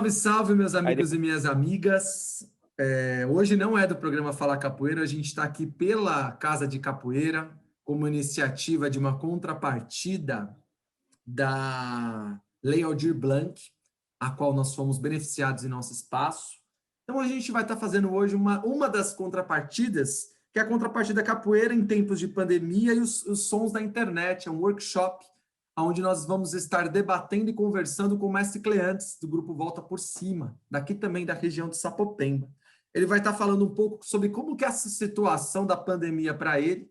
Salve, salve, meus Aí amigos e minhas amigas. Hoje não é do programa Fala Capoeira, a gente está aqui pela Casa de Capoeira, como iniciativa de uma contrapartida da Lei Aldir Blanc, a qual nós fomos beneficiados em nosso espaço. Então, a gente vai estar fazendo hoje uma das contrapartidas, que é a contrapartida capoeira em tempos de pandemia e os sons da internet. É um workshop onde nós vamos estar debatendo e conversando com o mestre Cleantes, do grupo Volta por Cima, daqui também da região de Sapopemba. Ele vai estar falando um pouco sobre como que é essa situação da pandemia para ele,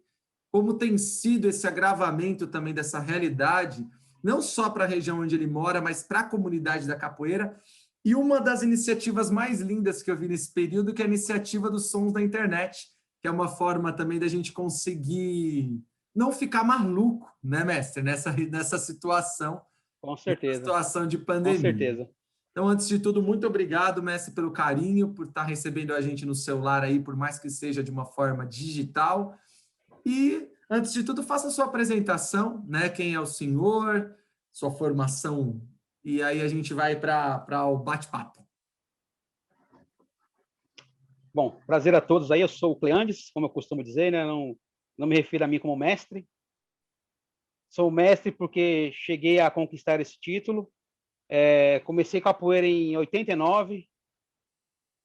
como tem sido esse agravamento também dessa realidade, não só para a região onde ele mora, mas para a comunidade da capoeira. E uma das iniciativas mais lindas que eu vi nesse período, que é a iniciativa dos sons da internet, que é uma forma também da gente conseguir não ficar maluco, né, mestre, nessa situação, Com certeza, situação de com pandemia. certeza. Então, antes de tudo, muito obrigado, mestre, pelo carinho, por estar recebendo a gente no celular aí, por mais que seja de uma forma digital. E, antes de tudo, faça a sua apresentação, né? Quem é o senhor, sua formação, e aí a gente vai para o bate-papo. Bom, prazer a todos aí, eu sou o Cleandes, como eu costumo dizer, né? Não me refiro a mim como mestre. Sou mestre porque cheguei a conquistar esse título. Comecei capoeira em 89,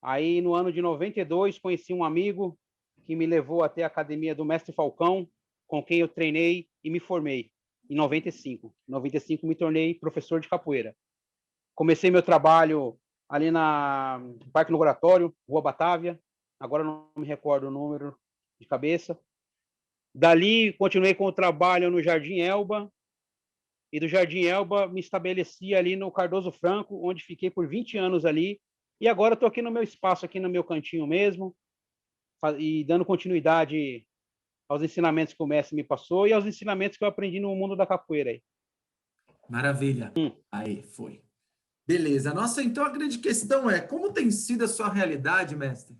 aí no ano de 92 conheci um amigo que me levou até a academia do mestre Falcão, com quem eu treinei e me formei em 95. Em 95 me tornei professor de capoeira. Comecei meu trabalho ali no Parque Laboratório, Rua Batávia, agora não me recordo o número de cabeça. Dali, continuei com o trabalho no Jardim Elba, e do Jardim Elba me estabeleci ali no Cardoso Franco, onde fiquei por 20 anos ali, e agora estou aqui no meu espaço, aqui no meu cantinho mesmo, e dando continuidade aos ensinamentos que o mestre me passou e aos ensinamentos que eu aprendi no mundo da capoeira. Aí. Maravilha. Aí, foi. Beleza. Nossa, então a grande questão é, como tem sido a sua realidade, mestre,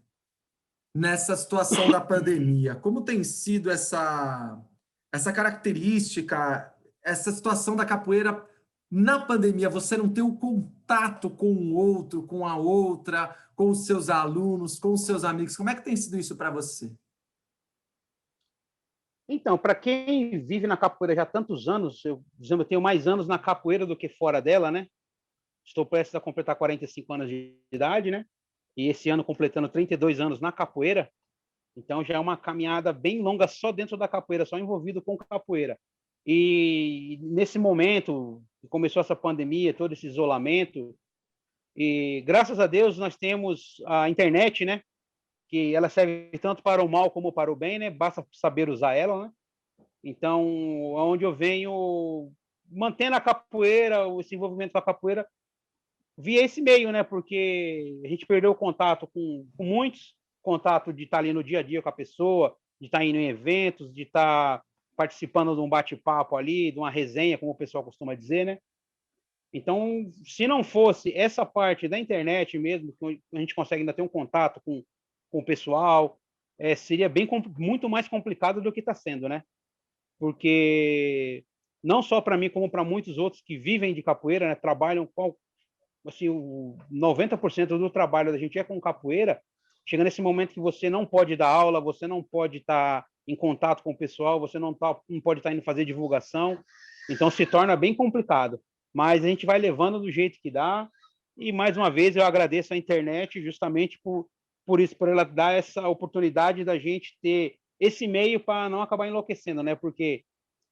nessa situação da pandemia? Como tem sido essa característica, essa situação da capoeira na pandemia? Você não ter o contato com o outro, com a outra, com os seus alunos, com os seus amigos. Como é que tem sido isso para você? Então, para quem vive na capoeira já há tantos anos, eu tenho mais anos na capoeira do que fora dela, né? Estou prestes a completar 45 anos de idade, né? E esse ano completando 32 anos na capoeira. Então já é uma caminhada bem longa só dentro da capoeira, só envolvido com capoeira. E nesse momento, começou essa pandemia, todo esse isolamento, e graças a Deus nós temos a internet, né? Que ela serve tanto para o mal como para o bem, né? Basta saber usar ela, né? Então, onde eu venho mantendo a capoeira, esse envolvimento com a capoeira, via esse meio, né? Porque a gente perdeu o contato com muitos, contato de estar ali no dia a dia com a pessoa, de estar indo em eventos, de estar participando de um bate-papo ali, de uma resenha, como o pessoal costuma dizer, né? Então, se não fosse essa parte da internet mesmo, que a gente consegue ainda ter um contato com o pessoal, seria muito mais complicado do que está sendo, né? Porque não só para mim, como para muitos outros que vivem de capoeira, né, trabalham com assim, o 90% do trabalho da gente é com capoeira, chega nesse momento que você não pode dar aula, você não pode estar em contato com o pessoal, você não pode estar indo fazer divulgação, então se torna bem complicado. Mas a gente vai levando do jeito que dá, e mais uma vez eu agradeço a internet justamente por isso, por ela dar essa oportunidade da gente ter esse meio para não acabar enlouquecendo, né? Porque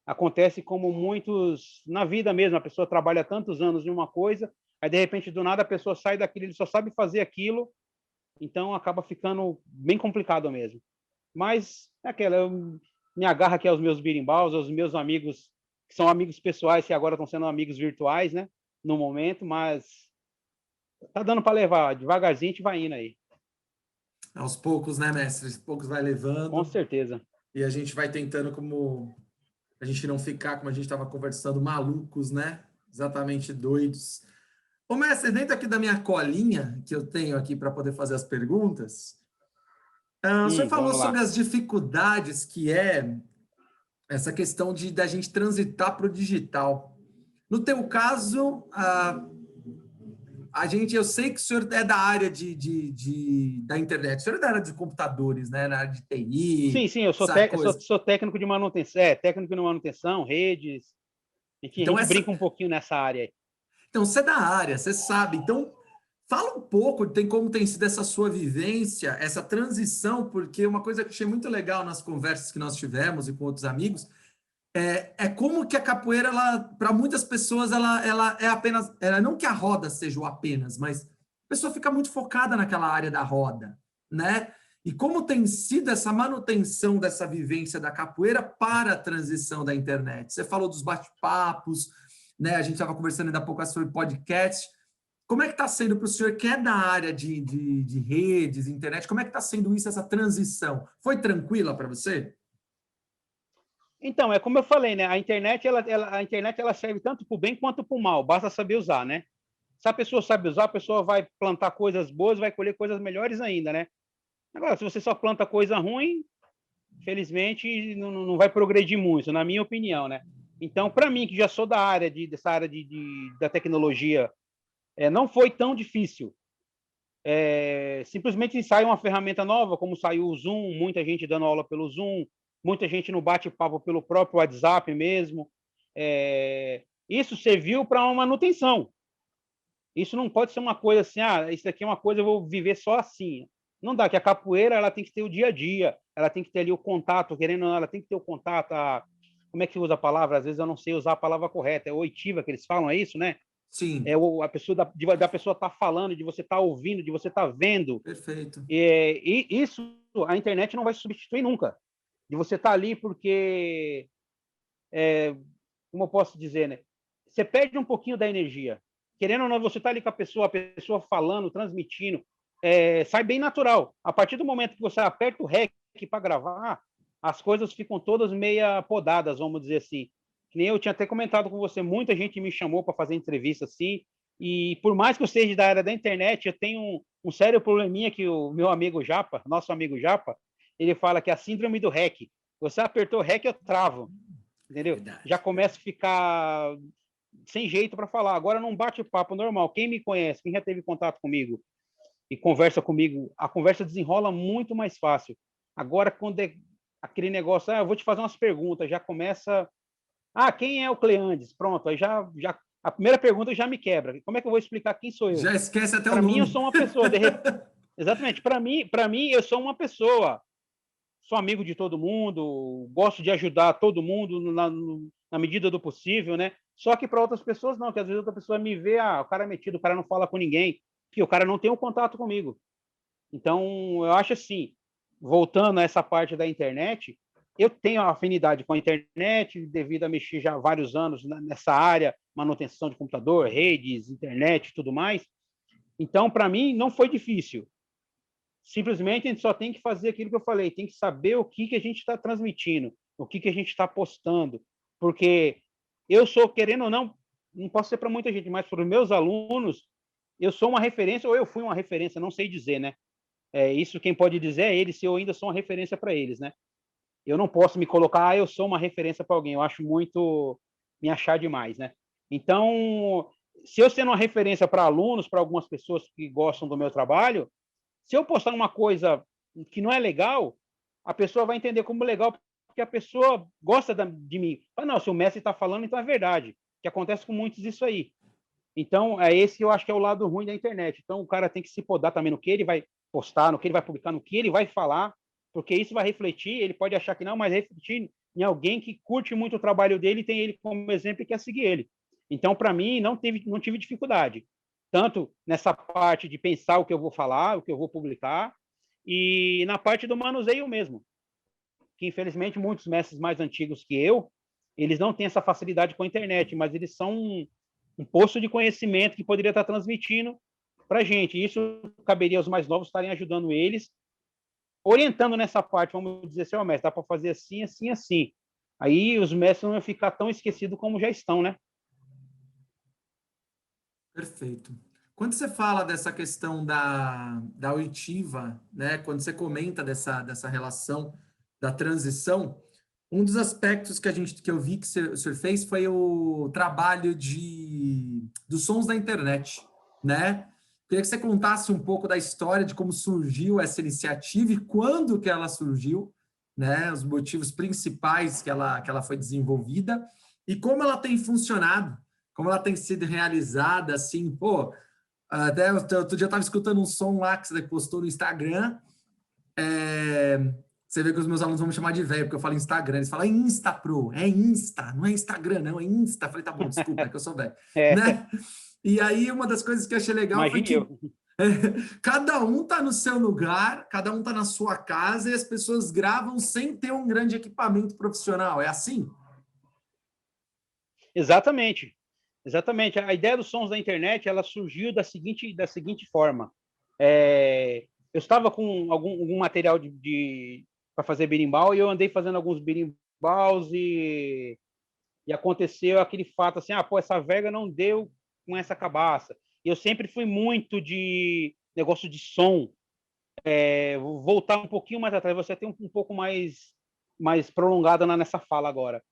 acontece como muitos na vida mesmo, a pessoa trabalha tantos anos em uma coisa, aí de repente do nada a pessoa sai daquilo, ele só sabe fazer aquilo, então acaba ficando bem complicado mesmo. Mas é aquela, eu me agarro aqui aos meus birimbaus, aos meus amigos, que são amigos pessoais, que agora estão sendo amigos virtuais, né, no momento, mas tá dando para levar, devagarzinho a gente vai indo aí. Aos poucos, né, mestre? Aos poucos vai levando. Com certeza. E a gente vai tentando, como a gente não ficar, como a gente estava conversando, malucos, né? Exatamente doidos. Ô, mestre, dentro aqui da minha colinha, que eu tenho aqui para poder fazer as perguntas, o senhor falou Vamos lá. sobre as dificuldades que é essa questão da gente transitar para o digital. No teu caso, eu sei que o senhor é da área da internet, o senhor é da área de computadores, né? Na área de TI, Sim, eu essa coisa. sou técnico de manutenção, técnico de manutenção, redes. A Então, gente brinca um pouquinho nessa área aí. então, você é da área, você sabe. Então, fala um pouco como tem sido essa sua vivência, essa transição, porque uma coisa que eu achei muito legal nas conversas que nós tivemos e com outros amigos é como que a capoeira, para muitas pessoas, ela é apenas, não que a roda seja o apenas, mas a pessoa fica muito focada naquela área da roda, né? E como tem sido essa manutenção dessa vivência da capoeira para a transição da internet? Você falou dos bate-papos, né? A gente estava conversando ainda há pouco sobre podcast. Como é que está sendo para o senhor que é da área de redes, internet, como é que está sendo isso, essa transição? Foi tranquila para você? Então, é como eu falei, né? A internet ela serve tanto para o bem quanto para o mal, basta saber usar, né? Se a pessoa sabe usar, a pessoa vai plantar coisas boas, vai colher coisas melhores ainda, né? Agora, se você só planta coisa ruim, felizmente não vai progredir muito, na minha opinião, né? Então, para mim, que já sou da área dessa área da tecnologia, não foi tão difícil. Simplesmente sai uma ferramenta nova, como saiu o Zoom, muita gente dando aula pelo Zoom, muita gente no bate-papo pelo próprio WhatsApp mesmo. Isso serviu para uma manutenção. Isso não pode ser uma coisa assim, isso aqui é uma coisa, eu vou viver só assim. Não dá, que a capoeira ela tem que ter o dia a dia, ela tem que ter ali o contato, querendo ou não, ela tem que ter o contato, como é que usa a palavra? Às vezes eu não sei usar a palavra correta, é oitiva que eles falam, é isso, né? Sim. A pessoa da pessoa estar falando, de você estar ouvindo, de você estar vendo. Perfeito. E isso a internet não vai substituir nunca. De você estar ali porque, como eu posso dizer, né? Você perde um pouquinho da energia. Querendo ou não, você está ali com a pessoa falando, transmitindo, sai bem natural. A partir do momento que você aperta o REC para gravar, as coisas ficam todas meia podadas, vamos dizer assim. Que nem eu tinha até comentado com você, muita gente me chamou para fazer entrevista assim, e por mais que eu seja da área da internet, eu tenho um sério probleminha que o meu amigo Japa, nosso amigo Japa, ele fala que é a síndrome do REC. Você apertou o REC, eu travo, entendeu? Verdade. Já começa a ficar sem jeito para falar. Agora não bate papo normal. Quem me conhece, quem já teve contato comigo e conversa comigo, a conversa desenrola muito mais fácil. Agora, quando é aquele negócio, eu vou te fazer umas perguntas, já começa. Quem é o Cleandes? Pronto, aí já a primeira pergunta já me quebra. Como é que eu vou explicar quem sou eu? Já esquece até o Para mim, eu nome. sou uma pessoa. Exatamente. Para mim, eu sou uma pessoa. Sou amigo de todo mundo, gosto de ajudar todo mundo na medida do possível, né? Só que para outras pessoas não, que às vezes outra pessoa me vê, o cara é metido, o cara não fala com ninguém, que o cara não tem um contato comigo. Então, eu acho assim, voltando a essa parte da internet, eu tenho afinidade com a internet devido a mexer já há vários anos nessa área, manutenção de computador, redes, internet, tudo mais. Então, para mim, não foi difícil. Simplesmente a gente só tem que fazer aquilo que eu falei, tem que saber o que a gente está transmitindo, o que a gente está postando, porque eu sou, querendo ou não posso ser para muita gente, mas para os meus alunos, eu sou uma referência, ou eu fui uma referência, não sei dizer, né? Isso quem pode dizer é eles, se eu ainda sou uma referência para eles, né? Eu não posso me colocar, eu sou uma referência para alguém, eu acho muito me achar demais, né? Então, se eu sendo uma referência para alunos, para algumas pessoas que gostam do meu trabalho, se eu postar uma coisa que não é legal, a pessoa vai entender como legal, porque a pessoa gosta de mim. Não, se o mestre está falando, então é verdade. Que acontece com muitos isso aí. Então, esse eu acho que é o lado ruim da internet. Então, o cara tem que se podar também no que ele vai postar, no que ele vai publicar, no que ele vai falar, porque isso vai refletir, ele pode achar que não, mas refletir em alguém que curte muito o trabalho dele e tem ele como exemplo e quer seguir ele. Então, para mim, não tive dificuldade. Tanto nessa parte de pensar o que eu vou falar, o que eu vou publicar, e na parte do manuseio mesmo. Que, infelizmente, muitos mestres mais antigos que eu, eles não têm essa facilidade com a internet, mas eles são um poço de conhecimento que poderia estar transmitindo para a gente. Isso caberia aos mais novos estarem ajudando eles, orientando nessa parte, vamos dizer assim, mestre, dá para fazer assim, assim, assim. Aí os mestres não vão ficar tão esquecidos como já estão, né? Perfeito. Quando você fala dessa questão da oitiva, né, quando você comenta dessa relação da transição, um dos aspectos que eu vi que o senhor fez foi o trabalho dos sons da internet. né? Queria que você contasse um pouco da história de como surgiu essa iniciativa e quando que ela surgiu, né? Os motivos principais que ela foi desenvolvida e como ela tem funcionado, como ela tem sido realizada, assim, pô, até outro dia eu estava escutando um som lá que você postou no Instagram, você vê que os meus alunos vão me chamar de velho, porque eu falo Instagram, eles falam Insta Pro, é Insta, não é Instagram, não, é Insta. Eu falei, tá bom, desculpa, é que eu sou velho, É, né? E aí, uma das coisas que eu achei legal foi imagine que eu. cada um tá no seu lugar, cada um tá na sua casa e as pessoas gravam sem ter um grande equipamento profissional. É assim? Exatamente. Exatamente. A ideia dos sons da internet, ela surgiu da seguinte forma. Eu estava com algum material para fazer berimbau e eu andei fazendo alguns berimbaus e aconteceu aquele fato assim, pô, essa verga não deu com essa cabaça. E eu sempre fui muito de negócio de som. Vou voltar um pouquinho mais atrás, você tem um pouco mais prolongada nessa fala agora.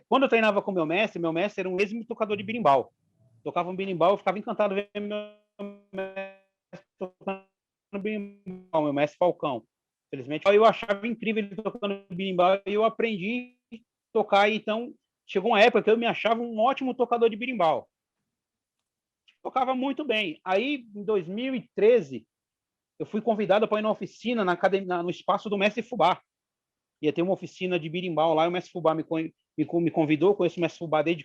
Quando eu treinava com meu mestre era um mesmo tocador de berimbau. Tocava um berimbau, eu ficava encantado vendo meu mestre tocando berimbau, meu mestre Falcão. Felizmente, eu achava incrível ele tocando berimbau e eu aprendi a tocar. Então, chegou uma época que eu me achava um ótimo tocador de berimbau. Tocava muito bem. Aí, em 2013, eu fui convidado para ir na oficina na academia, no espaço do mestre Fubá. Ia ter uma oficina de birimbau lá, e o mestre Fubá me convidou, conheço o mestre Fubá desde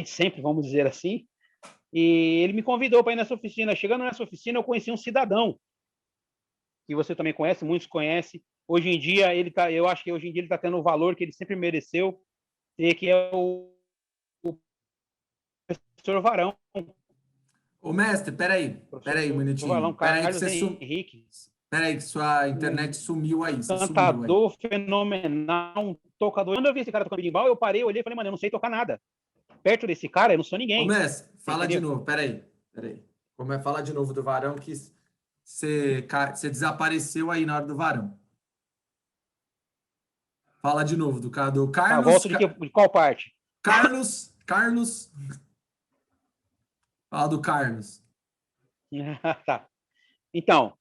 sempre, vamos dizer assim, e ele me convidou para ir nessa oficina. Chegando nessa oficina, eu conheci um cidadão, que você também conhece, muitos conhecem. Hoje em dia, eu acho que hoje em dia ele está tendo o valor que ele sempre mereceu, que é o professor Varão. Ô, mestre, peraí um Professor Varão, minutinho. Carlos Henrique, Peraí que sua internet um sumiu aí, você sumiu aí. cantador fenomenal, um tocador. Quando eu vi esse cara tocando berimbau, eu parei, olhei e falei, mano, eu não sei tocar nada. Perto desse cara, eu não sou Ô, ninguém. mestre, Você fala de entendeu? novo, peraí. Como é falar de novo do Varão que você desapareceu aí na hora do Varão. Fala de novo do Tá, Carlos, volto de qual parte? Carlos. Fala do Carlos. Tá. Então,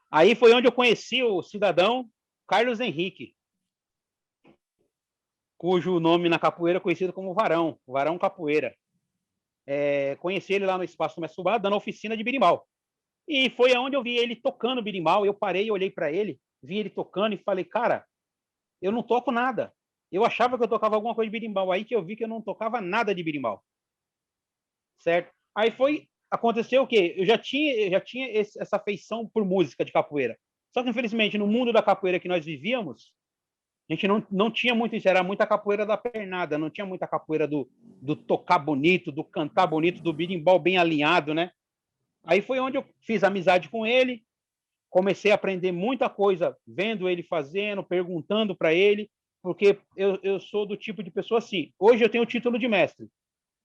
aí foi onde eu conheci o cidadão Carlos Henrique, cujo nome na capoeira é conhecido como Varão, Varão Capoeira. Conheci ele lá no espaço do Mestre Fubá, dando oficina de berimbau. E foi onde eu vi ele tocando berimbau. Eu parei, olhei para ele, vi ele tocando e falei, cara, eu não toco nada. Eu achava que eu tocava alguma coisa de berimbau, aí que eu vi que eu não tocava nada de berimbau. Certo? Aí aconteceu o quê? Eu já tinha essa afeição por música de capoeira. Só que, infelizmente, no mundo da capoeira que nós vivíamos, a gente não tinha muito isso, era muita capoeira da pernada, não tinha muita capoeira do tocar bonito, do cantar bonito, do berimbau bem alinhado, né? Aí foi onde eu fiz amizade com ele, comecei a aprender muita coisa vendo ele fazendo, perguntando para ele, porque eu sou do tipo de pessoa assim. Hoje eu tenho o título de mestre,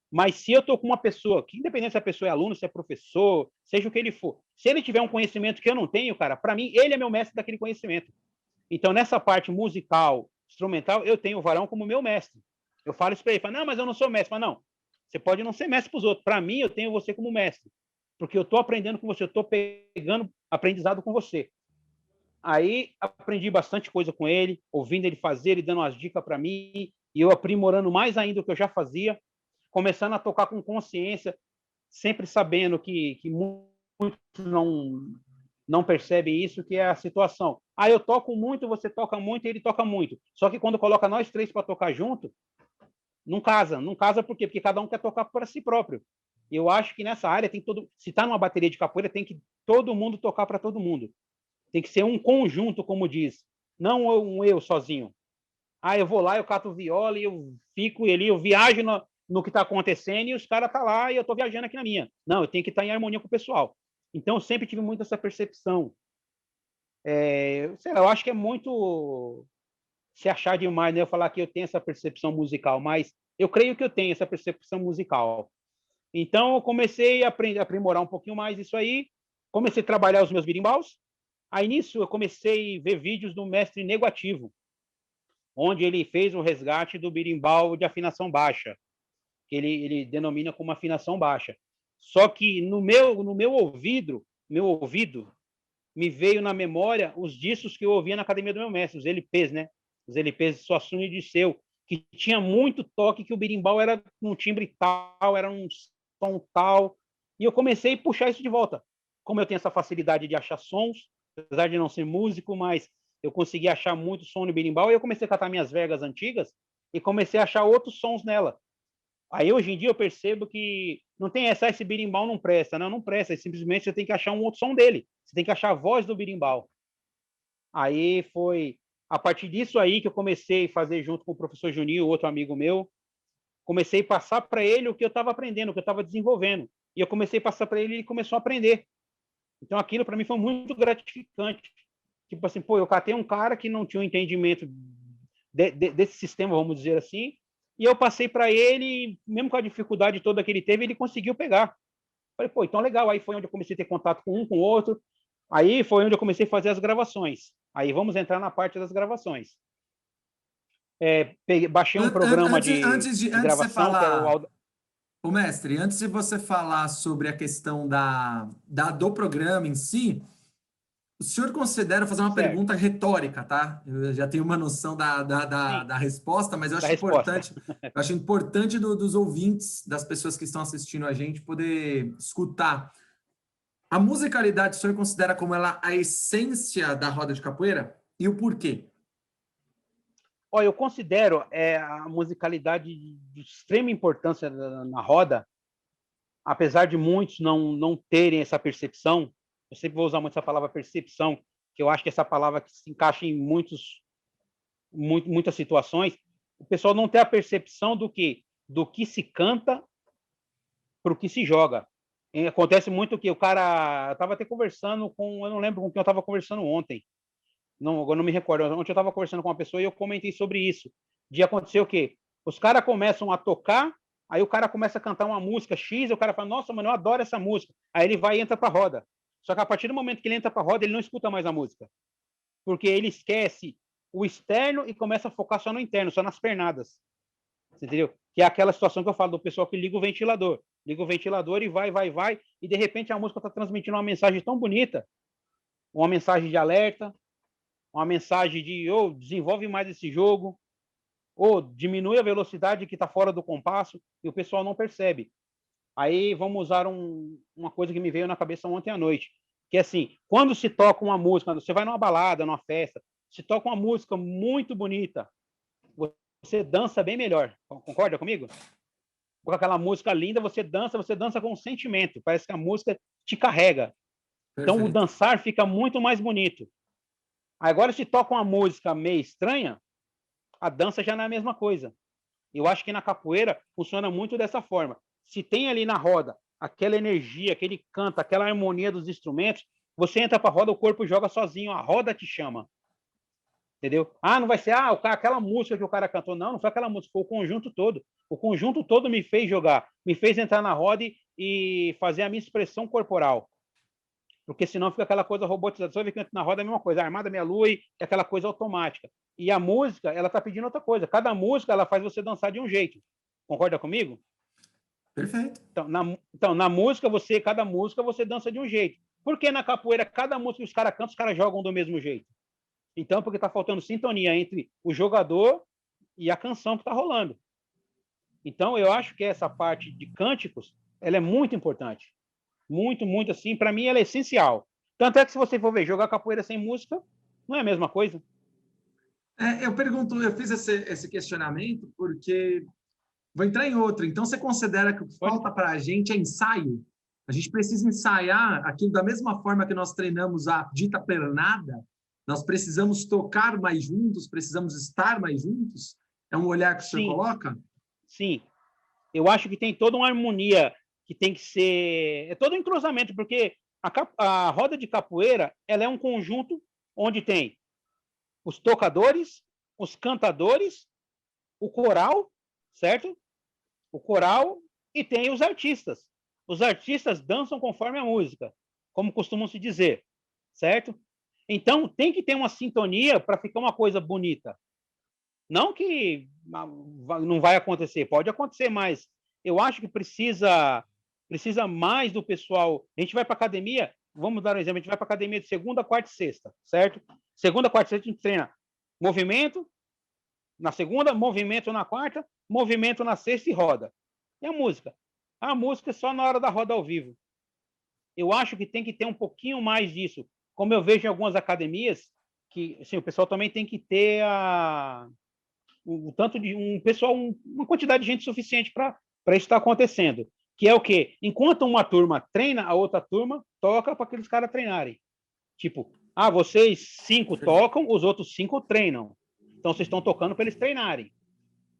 mas se eu estou com uma pessoa, que independente se a pessoa é aluno, se é professor, seja o que ele for, se ele tiver um conhecimento que eu não tenho, cara, para mim, ele é meu mestre daquele conhecimento. Então, nessa parte musical, instrumental, eu tenho o Varão como meu mestre. Eu falo isso para ele, falo, não, mas eu não sou mestre. Mas não, você pode não ser mestre para os outros. Para mim, eu tenho você como mestre, porque eu estou aprendendo com você, eu estou pegando aprendizado com você. Aí, aprendi bastante coisa com ele, ouvindo ele fazer, ele dando umas dicas para mim, e eu aprimorando mais ainda o que eu já fazia, começando a tocar com consciência, sempre sabendo que muitos não percebem isso, que é a situação. Eu toco muito, você toca muito, ele toca muito. Só que quando coloca nós três para tocar junto, não casa. Não casa por quê? Porque cada um quer tocar para si próprio. Eu acho que nessa área se está numa bateria de capoeira, tem que todo mundo tocar para todo mundo. Tem que ser um conjunto, como diz, não um eu sozinho. Eu vou lá, eu cato viola e eu fico ali, eu viajo no que está acontecendo e os caras estão lá e eu estou viajando aqui na minha. Não, eu tenho que estar em harmonia com o pessoal. Então, eu sempre tive muito essa percepção. Sei lá, eu acho que é muito se achar demais, né? Eu falar que eu tenho essa percepção musical, mas eu creio que eu tenho essa percepção musical. Então, eu comecei a aprimorar um pouquinho mais isso aí, comecei a trabalhar os meus birimbaus. Aí, nisso, eu comecei a ver vídeos do mestre Negativo, onde ele fez o resgate do birimbau de afinação baixa, que ele denomina como afinação baixa. Só que no meu ouvido, me veio na memória os discos que eu ouvia na academia do meu mestre, os LPs, né? Os LPs de Suassuna e Disseu, que tinha muito toque, que o berimbau era um timbre tal, era um som tal. E eu comecei a puxar isso de volta. Como eu tenho essa facilidade de achar sons, apesar de não ser músico, mas eu consegui achar muito som no berimbau, e eu comecei a catar minhas vergas antigas e comecei a achar outros sons nela. Aí, hoje em dia, eu percebo que não tem esse berimbau não presta. Não presta. Simplesmente você tem que achar um outro som dele. Você tem que achar a voz do berimbau. Aí foi a partir disso aí que eu comecei a fazer junto com o professor Juninho, outro amigo meu. Comecei a passar para ele o que eu estava aprendendo, o que eu estava desenvolvendo. E eu comecei a passar para ele e ele começou a aprender. Então, aquilo para mim foi muito gratificante. Tipo assim, pô, eu catei um cara que não tinha um entendimento desse sistema, vamos dizer assim, e eu passei para ele, mesmo com a dificuldade toda que ele teve, ele conseguiu pegar. Falei, pô, então legal. Aí foi onde eu comecei a ter contato com um, com o outro. Aí foi onde eu comecei a fazer as gravações. Aí vamos entrar na parte das gravações. Baixei um programa Antes de você gravação, que é falar, o... o mestre, antes de você falar sobre a questão do programa em si, o senhor considera fazer uma Certo. pergunta retórica, tá? Eu já tenho uma noção da resposta, mas eu acho importante dos ouvintes, das pessoas que estão assistindo a gente, poder escutar. A musicalidade, o senhor considera como ela a essência da roda de capoeira? E o porquê? Olha, eu considero a musicalidade de extrema importância na roda, apesar de muitos não terem essa percepção. Eu sempre vou usar muito essa palavra percepção, que eu acho que essa palavra que se encaixa em muitas situações. O pessoal não tem a percepção do que se canta para o que se joga. E acontece muito que o cara estava até conversando com, eu não lembro com quem eu estava conversando ontem, eu não me recordo. Ontem eu estava conversando com uma pessoa e eu comentei sobre isso. De acontecer o quê? Os caras começam a tocar, aí o cara começa a cantar uma música X, e o cara fala, nossa, mano, eu adoro essa música. Aí ele vai e entra para a roda. Só que a partir do momento que ele entra para a roda, ele não escuta mais a música. Porque ele esquece o externo e começa a focar só no interno, só nas pernadas. Você entendeu? Que é aquela situação que eu falo do pessoal que liga o ventilador. Liga o ventilador e vai, e de repente a música está transmitindo uma mensagem tão bonita, uma mensagem de alerta, uma mensagem de desenvolve mais esse jogo, ou diminui a velocidade que está fora do compasso, e o pessoal não percebe. Aí vamos usar uma coisa que me veio na cabeça ontem à noite, que é assim, quando se toca uma música, você vai numa balada, numa festa, se toca uma música muito bonita, você dança bem melhor. Concorda comigo? Com aquela música linda, você dança com sentimento, parece que a música te carrega. Perfeito. Então o dançar fica muito mais bonito. Agora, se toca uma música meio estranha, a dança já não é a mesma coisa. Eu acho que na capoeira funciona muito dessa forma. Se tem ali na roda aquela energia, aquele canto, aquela harmonia dos instrumentos, você entra para a roda, o corpo joga sozinho, a roda te chama. Entendeu? Não vai ser aquela música que o cara cantou. Não foi aquela música, foi o conjunto todo. O conjunto todo me fez jogar, me fez entrar na roda e fazer a minha expressão corporal. Porque senão fica aquela coisa robotizada. Só vê que na roda é a mesma coisa, armada meia lua e é aquela coisa automática. E a música, ela tá pedindo outra coisa. Cada música, ela faz você dançar de um jeito. Concorda comigo? Perfeito. Então na música, cada música você dança de um jeito. Por que na capoeira, cada música que os caras cantam, os caras jogam do mesmo jeito? Então, porque tá faltando sintonia entre o jogador e a canção que tá rolando. Então, eu acho que essa parte de cânticos, ela é muito importante. Muito, muito assim. Para mim, ela é essencial. Tanto é que, se você for ver, jogar capoeira sem música não é a mesma coisa. Eu fiz esse questionamento porque vou entrar em outro. Então, você considera que o que falta para a gente é ensaio? A gente precisa ensaiar aquilo da mesma forma que nós treinamos a dita pernada? Nós precisamos tocar mais juntos? Precisamos estar mais juntos? É um olhar que o senhor coloca? Sim. Eu acho que tem toda uma harmonia que tem que ser... É todo um entrosamento, porque a roda de capoeira, ela é um conjunto onde tem os tocadores, os cantadores, o coral, certo? O coral, e tem os artistas. Os artistas dançam conforme a música, como costumam se dizer, certo? Então, tem que ter uma sintonia para ficar uma coisa bonita. Não que não vai acontecer, pode acontecer, mas eu acho que precisa precisa mais do pessoal. A gente vai para academia, vamos dar um exemplo, a gente vai para academia de segunda, quarta e sexta, certo? Segunda, quarta e sexta a gente treina movimento na segunda, movimento na quarta, movimento na sexta e roda. E a música? A música é só na hora da roda ao vivo. Eu acho que tem que ter um pouquinho mais disso. Como eu vejo em algumas academias, que assim, o pessoal também tem que ter o tanto de um pessoal, uma quantidade de gente suficiente para isso estar acontecendo. Que é o quê? Enquanto uma turma treina, a outra turma toca para aqueles caras treinarem. Tipo, vocês 5 tocam, os outros 5 treinam. Então vocês estão tocando para eles treinarem.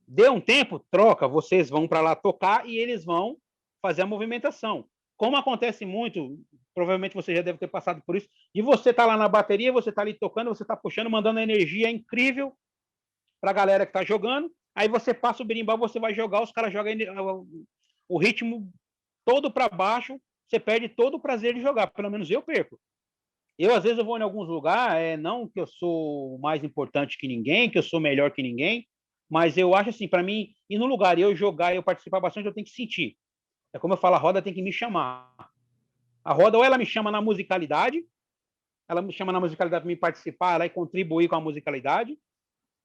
Deu um tempo, troca, vocês vão para lá tocar e eles vão fazer a movimentação. Como acontece muito, provavelmente você já deve ter passado por isso, de você estar lá na bateria, você está ali tocando, você está puxando, mandando energia incrível para a galera que está jogando, aí você passa o berimbau, você vai jogar, os caras jogam o ritmo todo para baixo, você perde todo o prazer de jogar, pelo menos eu perco. Eu, às vezes, eu vou em alguns lugares, não que eu sou mais importante que ninguém, que eu sou melhor que ninguém, mas eu acho assim, para mim, ir no lugar e eu jogar e eu participar bastante, eu tenho que sentir. É como eu falo, a roda tem que me chamar. A roda, ou ela me chama na musicalidade, ela me chama na musicalidade para me participar lá e contribuir com a musicalidade,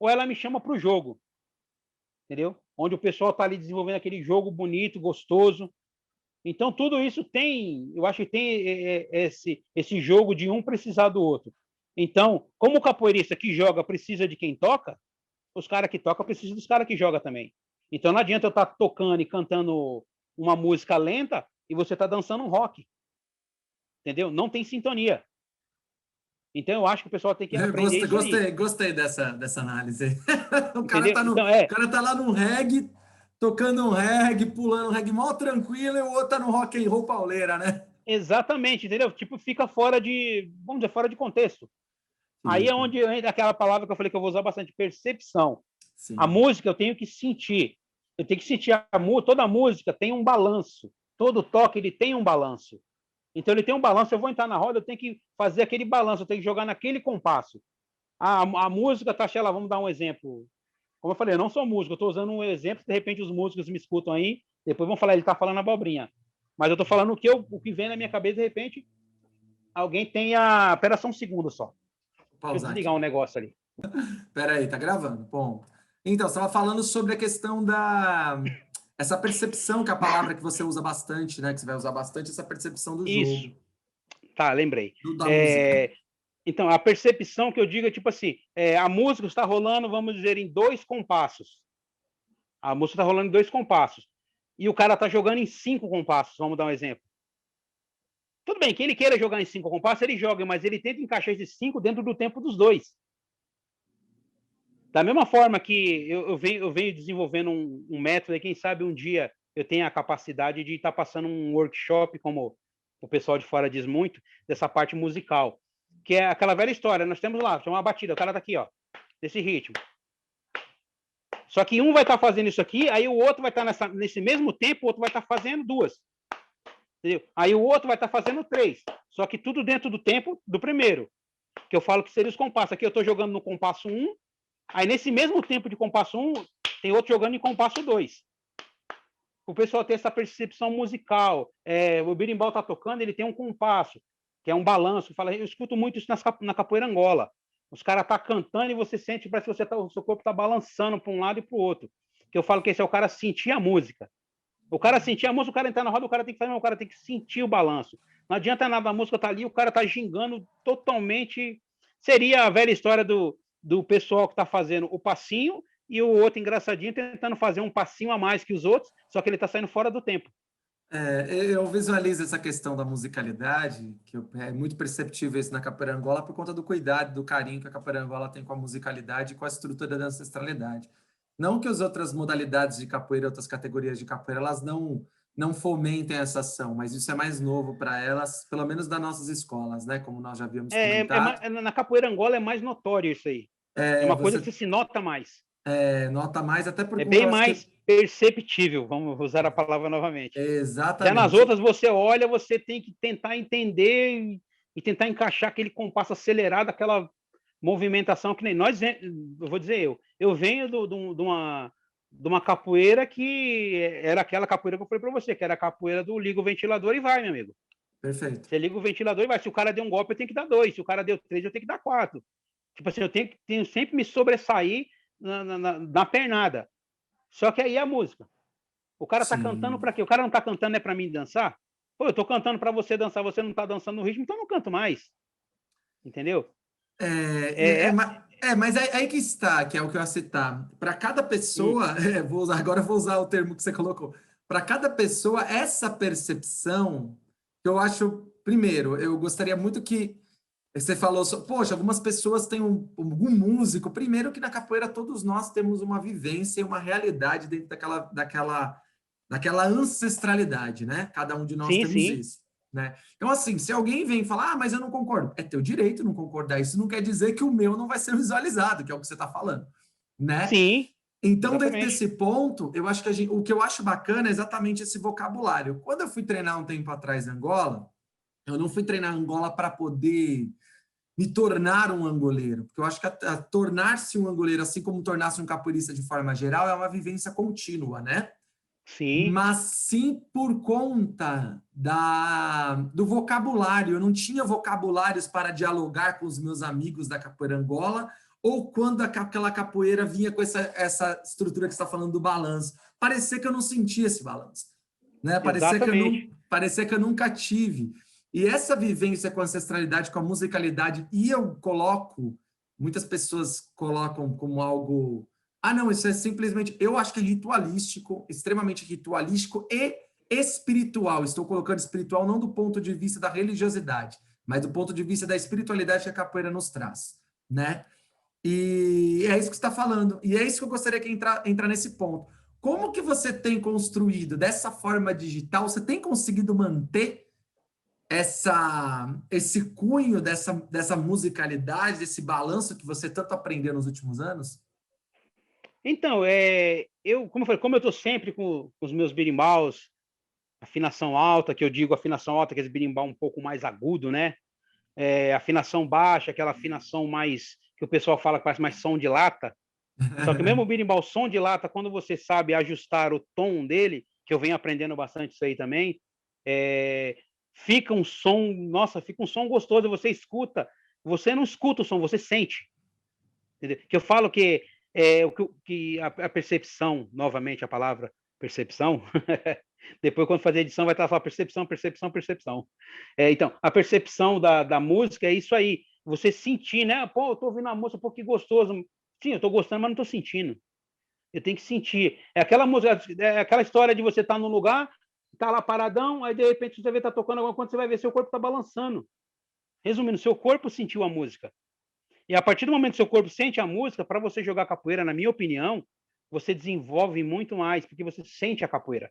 ou ela me chama para o jogo, entendeu? Onde o pessoal está ali desenvolvendo aquele jogo bonito, gostoso. Então, tudo isso tem, eu acho que tem esse jogo de um precisar do outro. Então, como o capoeirista que joga precisa de quem toca, os caras que tocam precisam dos caras que jogam também. Então, não adianta eu estar tocando e cantando uma música lenta e você está dançando um rock. Entendeu? Não tem sintonia. Então, eu acho que o pessoal tem que aprender isso aí. Gostei dessa análise. O cara Entendeu? tá, Então, o cara tá lá no reggae, tocando um reggae, pulando um reggae mó tranquilo, e o outro tá no rock and roll pauleira, né? exatamente, entendeu? Tipo, fica fora de, vamos dizer, fora de contexto. Aí é onde entra aquela palavra que eu falei que eu vou usar bastante, percepção. Sim. A música eu tenho que sentir. Eu tenho que sentir toda a música tem um balanço. Todo toque ele tem um balanço. Então ele tem um balanço, eu vou entrar na roda, eu tenho que fazer aquele balanço, eu tenho que jogar naquele compasso. A música tá, sei lá, vamos dar um exemplo. Como eu falei, eu não sou músico, eu estou usando um exemplo, de repente os músicos me escutam aí, depois vão falar, ele está falando abobrinha. Mas eu estou falando o que vem na minha cabeça, de repente, alguém tem a... Espera só um segundo só. Deixa eu desligar um negócio ali. Espera aí, tá gravando? Bom. Então, você estava falando sobre a questão essa percepção, que é a palavra que você usa bastante, né? Que você vai usar bastante, essa percepção do Isso. jogo. Tá, lembrei. Da música. Então, a percepção que eu digo é tipo assim, a música está rolando, vamos dizer, em 2 compassos. A música está rolando em 2 compassos. E o cara está jogando em 5 compassos, vamos dar um exemplo. Tudo bem, que ele queira jogar em 5 compassos, ele joga, mas ele tenta encaixar esses 5 dentro do tempo dos 2. Da mesma forma que eu venho desenvolvendo um método, e quem sabe um dia eu tenha a capacidade de estar passando um workshop, como o pessoal de fora diz muito, dessa parte musical. Que é aquela velha história, nós temos lá, uma batida, o cara tá aqui, ó, desse ritmo. Só que um vai estar fazendo isso aqui, aí o outro vai estar nesse mesmo tempo, o outro vai estar fazendo 2. Entendeu? Aí o outro vai estar fazendo 3. Só que tudo dentro do tempo do primeiro. Que eu falo que seria os compassos. Aqui eu estou jogando no compasso 1, aí nesse mesmo tempo de compasso 1, tem outro jogando em compasso 2. O pessoal tem essa percepção musical. O berimbau está tocando, ele tem um compasso, que é um balanço. Eu escuto muito isso na capoeira Angola. Os caras estão cantando e você sente, parece que o seu corpo está balançando para um lado e para o outro. Que eu falo que esse é o cara sentir a música. O cara sentir a música, o cara entrar na roda, o cara tem que fazer, o cara tem que sentir o balanço. Não adianta nada, a música tá ali, o cara tá gingando totalmente. Seria a velha história do pessoal que tá fazendo o passinho e o outro engraçadinho tentando fazer um passinho a mais que os outros, só que ele tá saindo fora do tempo. Eu visualizo essa questão da musicalidade, que é muito perceptível isso na capoeira Angola, por conta do cuidado, do carinho que a capoeira Angola tem com a musicalidade e com a estrutura da ancestralidade. Não que as outras modalidades de capoeira, outras categorias de capoeira, elas não fomentem essa ação, mas isso é mais novo para elas, pelo menos das nossas escolas, né? Como nós já havíamos comentado. Na capoeira Angola é mais notório isso aí. É uma coisa que se nota mais. Nota mais, até por É conta, bem mais perceptível, vamos usar a palavra novamente. Exatamente. Já nas outras, você olha, você tem que tentar entender e tentar encaixar aquele compasso acelerado, aquela movimentação que nem nós, eu vou dizer eu venho de de uma capoeira que era aquela capoeira que eu falei para você, que era a capoeira do liga o ventilador e vai, meu amigo. Perfeito. Você liga o ventilador e vai. Se o cara deu um golpe, eu tenho que dar 2. Se o cara deu 3, eu tenho que dar 4. Tipo assim, eu tenho sempre me sobressair na pernada. Só que aí é a música. O cara tá cantando Sim. para quê? O cara não tá cantando é para mim dançar? Pô, eu tô cantando para você dançar, você não tá dançando no ritmo, então eu não canto mais. Entendeu? É, Mas aí que está, que é o que eu ia citar. Para cada hum, pessoa, agora eu vou usar o termo que você colocou. Para cada pessoa, essa percepção, que eu acho, primeiro, eu gostaria muito que você falou, poxa, algumas pessoas têm algum músico. Primeiro que na capoeira todos nós temos uma vivência e uma realidade dentro daquela ancestralidade, né? Cada um de nós sim, temos sim, isso, né? Então, assim, se alguém vem falar, mas eu não concordo, é teu direito não concordar. Isso não quer dizer que o meu não vai ser visualizado, que é o que você está falando, né? sim, Então, dentro exatamente. desse ponto, eu acho que o que eu acho bacana é exatamente esse vocabulário. Quando eu fui treinar um tempo atrás em Angola, eu não fui treinar Angola para poder me tornar um angoleiro, porque eu acho que tornar-se um angoleiro, assim como tornar-se um capoeirista de forma geral, é uma vivência contínua, né? Sim, Mas sim por conta do vocabulário. Eu não tinha vocabulários para dialogar com os meus amigos da capoeira Angola, ou quando aquela capoeira vinha com essa estrutura que você está falando do balanço. Parecia que eu não sentia esse balanço, né? exatamente. Parecia que eu nunca tive. E essa vivência com a ancestralidade, com a musicalidade, e eu coloco, muitas pessoas colocam como algo, ah, não, isso é simplesmente, eu acho que é ritualístico, extremamente ritualístico e espiritual. Estou colocando espiritual não do ponto de vista da religiosidade, mas do ponto de vista da espiritualidade que a capoeira nos traz, né? E é isso que você está falando. E é isso que eu gostaria que entrar nesse ponto. Como que você tem construído dessa forma digital? Você tem conseguido manter esse cunho dessa musicalidade, desse balanço que você tanto aprendeu nos últimos anos? Então, como eu falei, como eu estou sempre com os meus birimbaus, afinação alta, que eu digo afinação alta, que é esse birimbau um pouco mais agudo, né? Afinação baixa, aquela afinação mais que o pessoal fala que faz mais som de lata. Só que mesmo o birimbau som de lata, quando você sabe ajustar o tom dele, que eu venho aprendendo bastante isso aí também, fica um som, nossa, fica um som gostoso, você escuta, você não escuta o som, você sente. Entendeu? Que eu falo que a percepção, novamente a palavra percepção, depois quando fazer edição vai estar falando percepção, percepção, percepção. Então, a percepção da música é isso aí, você sentir, né? Pô, eu tô ouvindo a música, pô, que gostoso. Sim, eu tô gostando, mas não tô sentindo. Eu tenho que sentir. É aquela música, é aquela história de você estar tá num lugar, tá lá paradão, aí de repente você vê tá tocando alguma coisa, você vai ver seu corpo tá balançando. Resumindo, seu corpo sentiu a música. E a partir do momento que seu corpo sente a música, para você jogar capoeira, na minha opinião, você desenvolve muito mais, porque você sente a capoeira.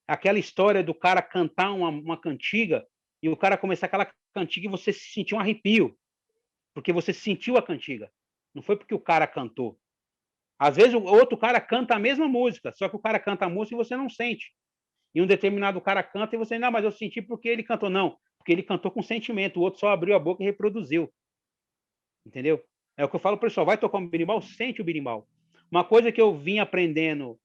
Aquela história do cara cantar uma cantiga e o cara começar aquela cantiga e você sentir um arrepio, porque você sentiu a cantiga. Não foi porque o cara cantou. Às vezes o outro cara canta a mesma música, só que o cara canta a música e você não sente. E um determinado cara canta e você, não, mas eu senti porque ele cantou. Não, porque ele cantou com sentimento, o outro só abriu a boca e reproduziu. Entendeu? É o que eu falo, pessoal, vai tocar um berimbau, sente o berimbau. Uma coisa que eu vim aprendendo,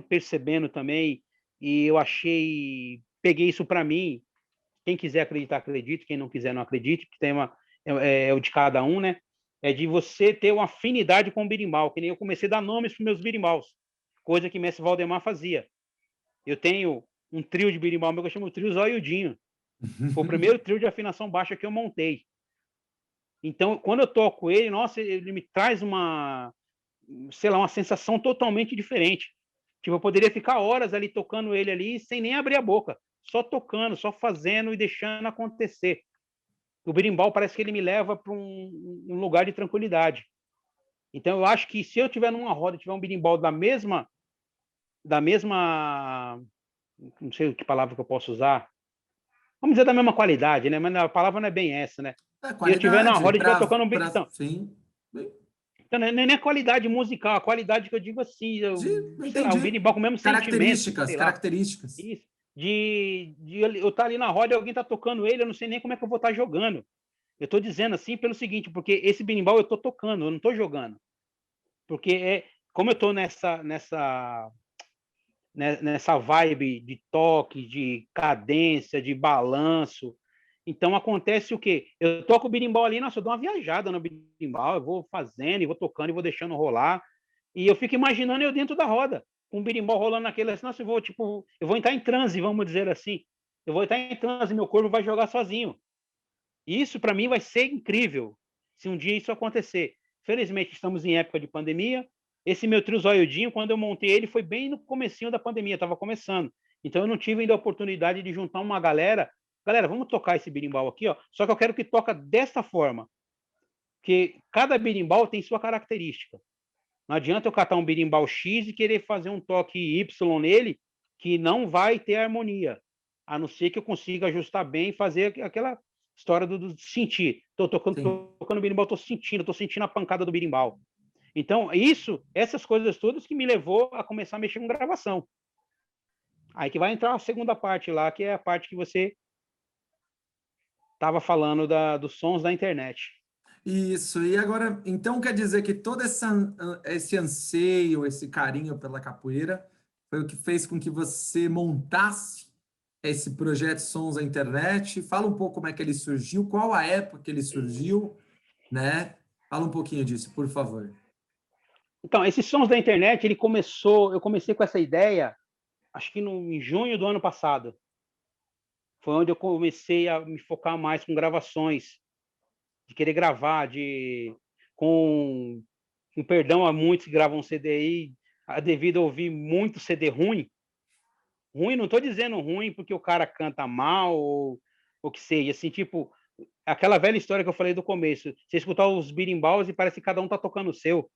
percebendo também, e eu achei, peguei isso para mim. Quem quiser acreditar, acredite. Quem não quiser, não acredite, porque é o de cada um, né? É de você ter uma afinidade com o berimbau, que nem eu comecei a dar nomes para meus berimbaus, coisa que mestre Valdemar fazia. Eu tenho um trio de berimbau meu que eu chamo de trio Zoiudinho. Foi o primeiro trio de afinação baixa que eu montei. Então, quando eu toco ele, nossa, ele me traz sei lá, uma sensação totalmente diferente. Tipo, eu poderia ficar horas ali tocando ele ali sem nem abrir a boca, só tocando, só fazendo e deixando acontecer. O berimbau parece que ele me leva para um lugar de tranquilidade. Então, eu acho que se eu tiver numa roda, tiver um berimbau da mesma, não sei que palavra que eu posso usar, vamos dizer da mesma qualidade, né? Mas a palavra não é bem essa, né? É E eu tiver na qualidade, roda e estiver tocando um para então, sim. então, não é nem a qualidade musical, a qualidade que eu digo assim, sei lá, um Entendi. berimbau com o mesmo sentimento, Características, sei lá. características. Isso. De eu estar ali na roda e alguém tá tocando ele, eu não sei nem como é que eu vou estar jogando. Eu estou dizendo assim pelo seguinte, porque esse berimbau eu estou tocando, eu não estou jogando. Porque como eu estou nessa vibe de toque, de cadência, de balanço, então acontece o quê? Eu toco o berimbau ali, nossa, eu dou uma viajada no berimbau, eu vou fazendo, e vou tocando, e vou deixando rolar, e eu fico imaginando eu dentro da roda, com o berimbau rolando naquele, assim, nossa, eu vou entrar em transe, vamos dizer assim, eu vou entrar em transe, meu corpo vai jogar sozinho. Isso, para mim, vai ser incrível, se um dia isso acontecer. Felizmente, estamos em época de pandemia. Esse meu trio zoiudinho, quando eu montei ele, foi bem no comecinho da pandemia, estava começando. Então, eu não tive ainda a oportunidade de juntar uma galera. Galera, vamos tocar esse berimbau aqui, ó. Só que eu quero que toca desta forma, que cada berimbau tem sua característica. Não adianta eu catar um berimbau X e querer fazer um toque Y nele, que não vai ter harmonia, a não ser que eu consiga ajustar bem e fazer aquela história do sentir. Estou tocando berimbau, estou sentindo a pancada do berimbau. Então, essas coisas todas que me levou a começar a mexer com gravação. Aí que vai entrar a segunda parte lá, que é a parte que você estava falando dos sons da internet. Isso, e agora, então quer dizer que todo esse anseio, esse carinho pela capoeira foi o que fez com que você montasse esse projeto Sons da Internet. Fala um pouco como é que ele surgiu, qual a época que ele surgiu, né? Fala um pouquinho disso, por favor. Então, esses sons da internet, eu comecei com essa ideia, acho que em junho do ano passado. Foi onde eu comecei a me focar mais com gravações, de querer gravar, com perdão a muitos que gravam CD aí, devido a ouvir muito CD ruim. Ruim, não estou dizendo ruim porque o cara canta mal ou que seja, assim, tipo, aquela velha história que eu falei do começo. Você escutar os birimbaus e parece que cada um tá tocando o seu.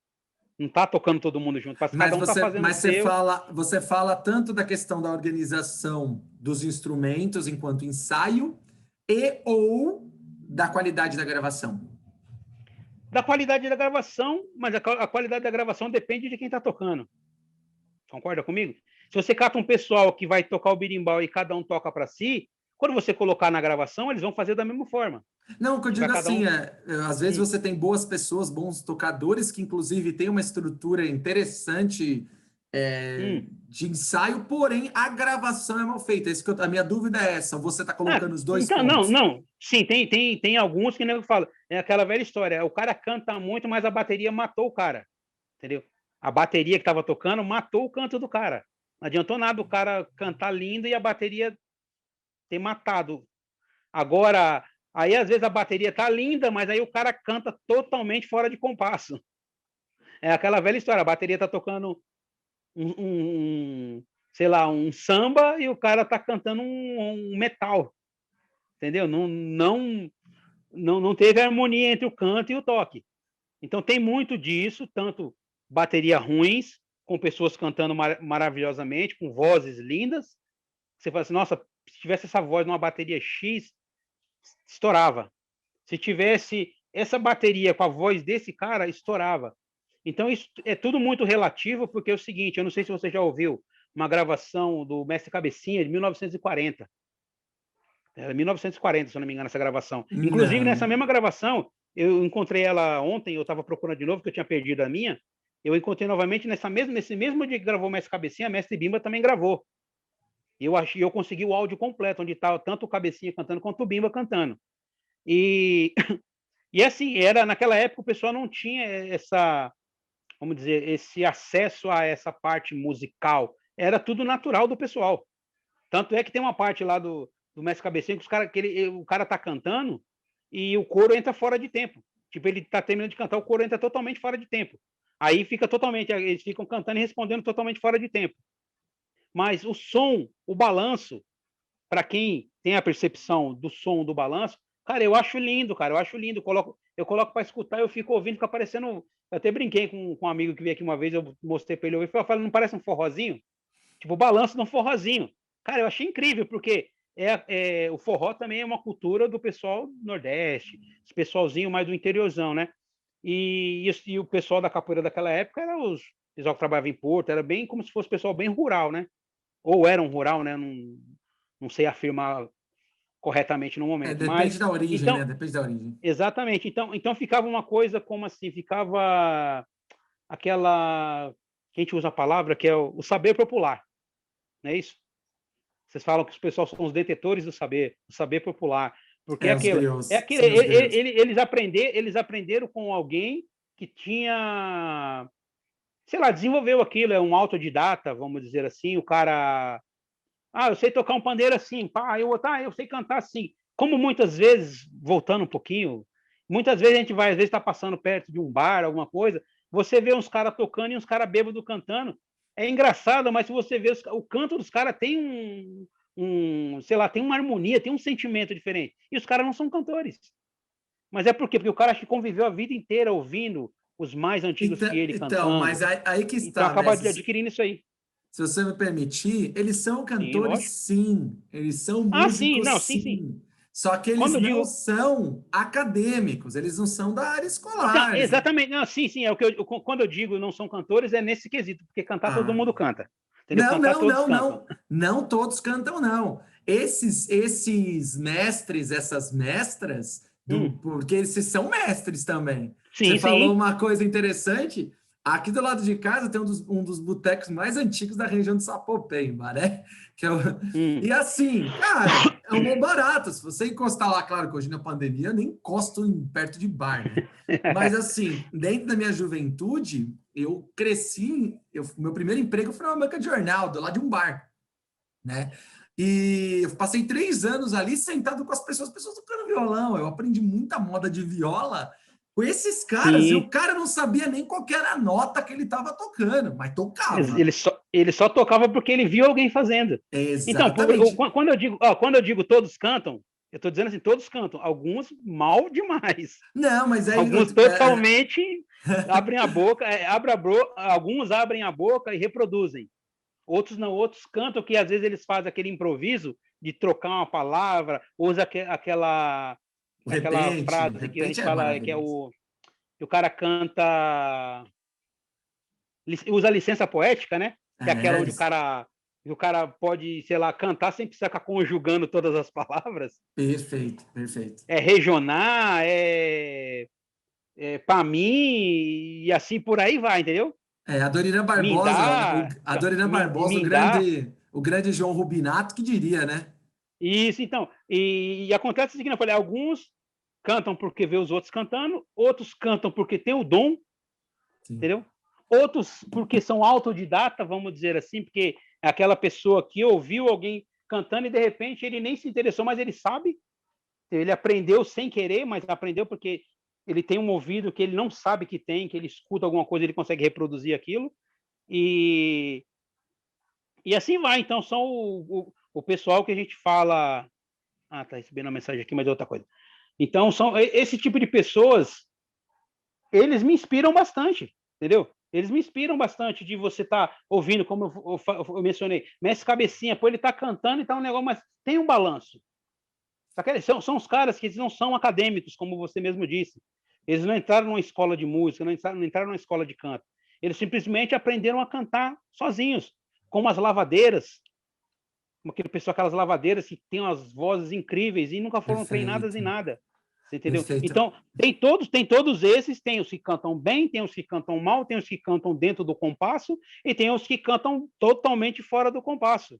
Não tá tocando todo mundo junto, parece que cada um tá fazendo o seu. Você fala tanto da questão da organização dos instrumentos enquanto ensaio e ou da qualidade da gravação. Da qualidade da gravação, mas a qualidade da gravação depende de quem tá tocando. Concorda comigo? Se você cata um pessoal que vai tocar o birimbau e cada um toca para si, quando você colocar na gravação, eles vão fazer da mesma forma. Não, o que eu digo assim, às vezes Hum. você tem boas pessoas, bons tocadores, que inclusive tem uma estrutura interessante de ensaio, porém a gravação é mal feita. A minha dúvida é essa, você está colocando os dois então, pontos? Não. Sim, tem alguns que nem fala. É aquela velha história, o cara canta muito, mas a bateria matou o cara, entendeu? A bateria que estava tocando matou o canto do cara. Não adiantou nada o cara cantar lindo e a bateria ter matado. Agora, aí às vezes a bateria tá linda, mas aí o cara canta totalmente fora de compasso. É aquela velha história, a bateria tá tocando sei lá, um samba e o cara tá cantando um metal, entendeu? Não teve harmonia entre o canto e o toque. Então tem muito disso, tanto bateria ruins, com pessoas cantando maravilhosamente, com vozes lindas. Você fala assim, nossa, se tivesse essa voz numa bateria X, estourava. Se tivesse essa bateria com a voz desse cara, estourava. Então, isso é tudo muito relativo, porque é o seguinte, eu não sei se você já ouviu uma gravação do Mestre Cabecinha, de 1940. Era 1940, se eu não me engano, essa gravação. Inclusive, Não. nessa mesma gravação, eu encontrei ela ontem, eu estava procurando de novo, porque eu tinha perdido a minha, eu encontrei novamente nesse mesmo dia que gravou o Mestre Cabecinha, a Mestre Bimba também gravou. Eu consegui o áudio completo, onde estava tanto o Cabecinha cantando quanto o Bimba cantando. E, e assim, naquela época o pessoal não tinha vamos dizer, esse acesso a essa parte musical. Era tudo natural do pessoal. Tanto é que tem uma parte lá do Mestre Cabecinha que o cara tá cantando e o coro entra fora de tempo. Tipo, ele tá terminando de cantar, o coro entra totalmente fora de tempo. Aí eles ficam cantando e respondendo totalmente fora de tempo. Mas o som, o balanço, para quem tem a percepção do som do balanço, cara, eu acho lindo, cara, eu acho lindo. Eu coloco para escutar, eu fico ouvindo, fica parecendo. Eu até brinquei com um amigo que veio aqui uma vez, eu mostrei para ele ouvir, eu falei, não parece um forrozinho? Tipo, o balanço de um forrozinho. Cara, eu achei incrível, porque o forró também é uma cultura do pessoal do Nordeste, esse pessoalzinho mais do interiorzão, né? E o pessoal da capoeira daquela época era os pessoal que trabalhava em Porto, era bem como se fosse pessoal bem rural, né? Ou era um rural, né? Não sei afirmar corretamente no momento, Depende mas da origem, né? então Depende da origem. exatamente, então ficava uma coisa como assim, ficava aquela que a gente usa a palavra, que é o saber popular, não é isso? Vocês falam que os pessoal são os detetores do saber, o saber popular, porque Os é griots, aquele, sim, os griots. eles aprenderam com alguém que tinha, sei lá, desenvolveu aquilo, é um autodidata, vamos dizer assim, o cara, eu sei tocar um pandeiro assim, pá, eu sei cantar assim. Como muitas vezes, voltando um pouquinho, muitas vezes a gente vai, às vezes está passando perto de um bar, alguma coisa, você vê uns caras tocando e uns caras bêbados cantando. É engraçado, mas se você vê o canto dos caras tem sei lá, tem uma harmonia, tem um sentimento diferente. E os caras não são cantores. Mas é por quê? Porque o cara acho que conviveu a vida inteira ouvindo os mais antigos que ele Então, cantando. mas aí que Então está, acaba mestre. adquirindo isso aí. Se você me permitir, eles são Sim, cantores, lógico. sim. Eles são Sim, músicos, não, sim, sim. sim. Só que eles Quando eu não digo. são acadêmicos, eles não são da área Então, escolar. exatamente, não, sim, sim, é o que quando eu digo não são cantores, é nesse quesito, porque cantar todo Ah, mundo canta. Entendeu? não, Cantar não, todos não, cantam. não. Não todos cantam, não. Esses mestres, essas mestras, porque eles são mestres também. Você Sim, falou sim. uma coisa interessante. Aqui do lado de casa tem um dos botecos mais antigos da região de Sapopemba, né? Que é o... Hum. E assim, cara, é um bom barato. Se você encostar lá, claro que hoje na pandemia eu nem encosto perto de bar, né? Mas assim, dentro da minha juventude, eu cresci, meu primeiro emprego foi numa banca de jornal, do lado de um bar, né? E eu passei 3 anos ali sentado com as pessoas tocando violão. Eu aprendi muita moda de viola com esses caras, e o Sim. cara não sabia nem qual que era a nota que ele estava tocando, mas tocava. Ele só tocava porque ele viu alguém fazendo. Então, Exatamente. quando eu digo todos cantam, eu estou dizendo assim, todos cantam. Alguns mal demais. Não, mas aí Alguns totalmente abrem a boca, alguns abrem a boca e reproduzem. Outros não, outros cantam que às vezes eles fazem aquele improviso de trocar uma palavra, usa o aquela repente, frase que a repente gente é fala maravilhoso. que o cara canta, usa licença poética, né? Que é aquela É, onde o cara pode, sei lá, cantar sem precisar ficar conjugando todas as palavras. perfeito, perfeito. É regionar, é para mim e assim por aí vai, entendeu? A Dorina Barbosa, Mindar, a Dorina Barbosa, mindar. o grande João Rubinato, que diria, né? Isso, então. E acontece o seguinte, eu falei, alguns cantam porque vê os outros cantando, outros cantam porque tem o dom, Sim, entendeu? Outros porque são autodidata, vamos dizer assim, porque é aquela pessoa que ouviu alguém cantando e de repente ele nem se interessou, mas ele sabe, ele aprendeu sem querer, mas aprendeu porque ele tem um ouvido que ele não sabe que tem, que ele escuta alguma coisa, ele consegue reproduzir aquilo. E, e assim vai. Então, são o pessoal que a gente fala. Tá recebendo uma mensagem aqui, mas é outra coisa. Então, são esse tipo de pessoas, eles me inspiram bastante, entendeu? Eles me inspiram bastante de você estar ouvindo, como eu mencionei, Mestre Cabecinha, pô, ele está cantando e tá um negócio, mas tem um balanço. São os caras que eles não são acadêmicos, como você mesmo disse. Eles não entraram numa escola de música, não entraram numa escola de canto. Eles simplesmente aprenderam a cantar sozinhos, como as lavadeiras, como aquele pessoal, aquelas lavadeiras que têm umas vozes incríveis e nunca foram treinadas perfeito, em nada. Você entendeu? perfeito. Então, tem todos esses, tem os que cantam bem, tem os que cantam mal, tem os que cantam dentro do compasso e tem os que cantam totalmente fora do compasso.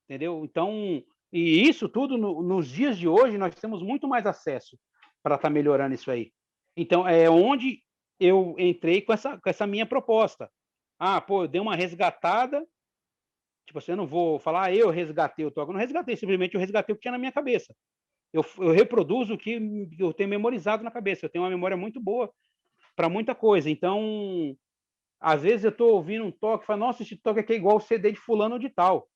Entendeu? Então, e isso tudo nos dias de hoje nós temos muito mais acesso para estar melhorando isso aí. Então, é onde eu entrei com essa minha proposta. Eu dei uma resgatada. Tipo assim, eu não vou falar, eu resgatei o toque. Eu não resgatei, simplesmente eu resgatei o que tinha na minha cabeça. Eu reproduzo o que eu tenho memorizado na cabeça. Eu tenho uma memória muito boa para muita coisa. Então, às vezes eu estou ouvindo um toque e falo, nossa, esse toque aqui é igual o CD de fulano de tal.